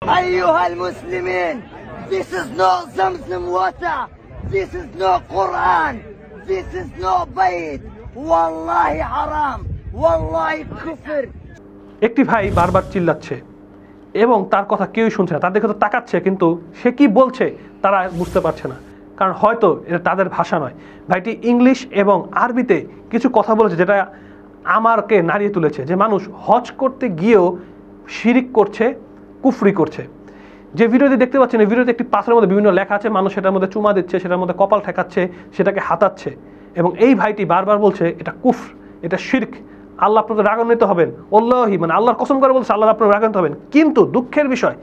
أيها المسلمين, this is not Zamzam water, this is not Quran, this is not Bayt, wallahi haram, wallahi kufr. একটি ভাই বারবার চিল্লাচ্ছে এবং তার কথা কেউই শুনছে না, তার দিকে তো তাকাচ্ছে কিন্তু সে কি বলছে তারা বুঝতে পারছে না, কারণ হয়তো এটা তাদের ভাষা নয়। ভাইটি ইংলিশ এবং আরবিতে কিছু কথা বলেছে যেটা আমাকে নাড়িয়ে তুলেছে, যে মানুষ হজ করতে গিয়েও শিরিক করছে, কুফরি করছে। যে ভিডিওটি দেখতে পাচ্ছেন, এই ভিডিওতে একটি পাথরের মধ্যে বিভিন্ন লেখা আছে, মানুষ সেটার মধ্যে চুমা দিচ্ছে, সেটার মধ্যে কপাল ঠেকাচ্ছে, সেটাকে হাতাচ্ছে এবং এই ভাইটি বারবার বলছে এটা কুফর, এটা শিরক, আল্লাহ আপনাদের রাগান্বিত হবেন, আল্লাহি মানে আল্লাহর কসম করে বলছে আল্লাহ আপনাদের রাগান্বিত হবেন। কিন্তু দুঃখের বিষয়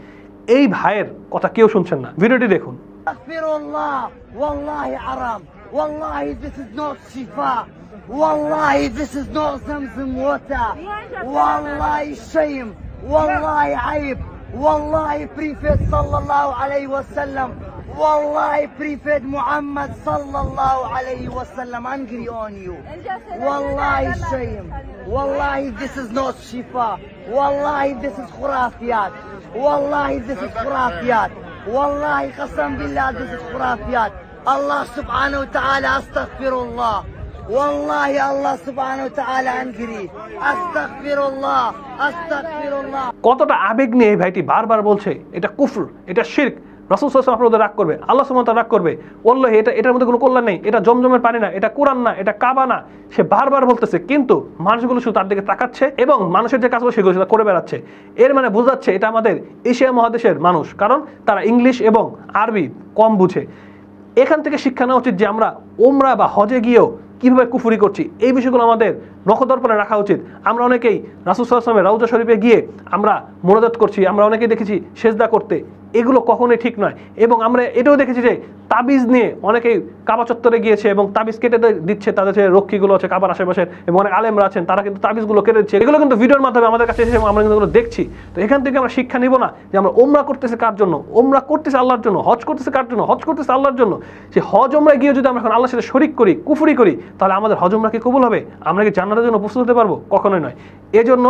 এই ভাইয়ের কথা কেউ শুনছেন না। ভিডিওটি দেখুন। Astaghfirullah, wallahi haram, wallahi this is not shifa, wallahi this is not Zamzam water, wallahi shame, wallahi aib, wallahi Prophet sallallahu alayhi wasallam, wallahi Prophet Muhammad sallallahu alayhi wasallam angry on you, wallahi shame, wallahi this is not shifa, wallahi this is khurafiyat, wallahi this is khurafiyat, wallahi qasam billah this is khurafiyat. Allah subhanahu wa ta'ala astaghfirullah, wallahi Allah subhanahu wa ta'ala angry, astaghfirullah, astaghfirullah. কতটা আবেগ নিয়ে এই ভাইটি বারবার বলছে এটা কুফর, এটা শিরক, রাসূল সাল্লাল্লাহু আলাইহি ওয়াসাল্লাম আপনাদের রাগ করবে, আল্লাহ সুবহানাহু ওয়া তাআলা রাগ করবে, ওয়াল্লাহি এটার মধ্যে কোনো কল্যাণ নেই, এটা জমজমের পানি না, এটা কোরআন না, এটা কাবা না। সে বারবার বলতেছে কিন্তু মানুষগুলো শুধু তার দিকে তাকাচ্ছে এবং মানুষের যে কাজগুলো সেগুলো সেটা করে বেড়াচ্ছে। এর মানে বোঝাচ্ছে এটা আমাদের এশিয়া মহাদেশের মানুষ, কারণ তারা ইংলিশ এবং আরবি কম বুঝে। এখান থেকে শিক্ষা নেওয়া উচিত যে আমরা উমরা বা হজে গিয়েও কিভাবে কুফরি করছি, এই বিষয়গুলো আমাদের নখদর্পণে রাখা উচিত। আমরা অনেকেই রাসূল সাল্লাল্লাহু আলাইহি ওয়াসাল্লামের রওজা শরীফে গিয়ে আমরা মুনাজাত করছি, আমরা অনেকেই দেখেছি সেজদা করতে, এগুলো কখনোই ঠিক নয়। এবং আমরা এটাও দেখেছি যে তাবিজ নিয়ে অনেকেই কাবা চত্বরে গিয়েছে এবং তাবিজ কেটে দিচ্ছে, তাদের যে রক্ষীগুলো আছে কাবার আশেপাশের এবং অনেক আলেমরা আছেন তারা কিন্তু তাবিজগুলো কেটে দিচ্ছে। এগুলো কিন্তু ভিডিওর মাধ্যমে আমাদের কাছে এসে আমরা কিন্তু দেখছি। তো এখান থেকে আমরা শিক্ষা নিব না যে আমরা ওমরা করতেছি কার জন্য, ওমরা করতেছি আল্লাহর জন্য, হজ করতেছি কার জন্য, হজ করতেছি আল্লাহর জন্য। সে হজ ওমরা গিয়ে যদি আমরা এখন আল্লাহর সাথে শরিক করি, কুফরি করি, তাহলে আমাদের হজ ওমরা কি কবুল হবে? আমরা কি জান্নাতের জন্য প্রস্তুত হতে পারবো? কখনোই নয়। এজন্য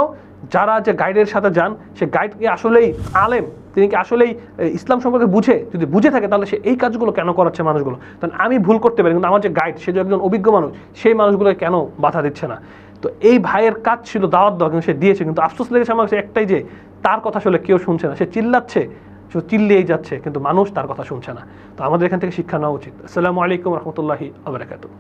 যারা যে গাইডের সাথে যান, সে গাইড কি আসলেই আলেম, তিনি কি আসলেই ইসলাম সম্পর্কে বুঝে? যদি বুঝে থাকে তাহলে সে এই কাজগুলো কেন করাচ্ছে মানুষগুলো? কারণ আমি ভুল করতে পারি কিন্তু আমার যে গাইড সে যে একজন অভিজ্ঞ মানুষ, সেই মানুষগুলোকে কেন বাধা দিচ্ছে না? তো এই ভাইয়ের কাজ ছিল দাওয়াত দেওয়া, কিন্তু সে দিয়েছে। কিন্তু আফসোস লেগেছে আমার কাছে একটাই যে তার কথা আসলে কেউ শুনছে না, সে চিল্লাচ্ছে, সে চিল্লিয়েই যাচ্ছে কিন্তু মানুষ তার কথা শুনছে না। তো আমাদের এখান থেকে শিক্ষা নেওয়া উচিত। আসসালামু আলাইকুম রহমতুল্লাহি ওয়া বারাকাতুহু।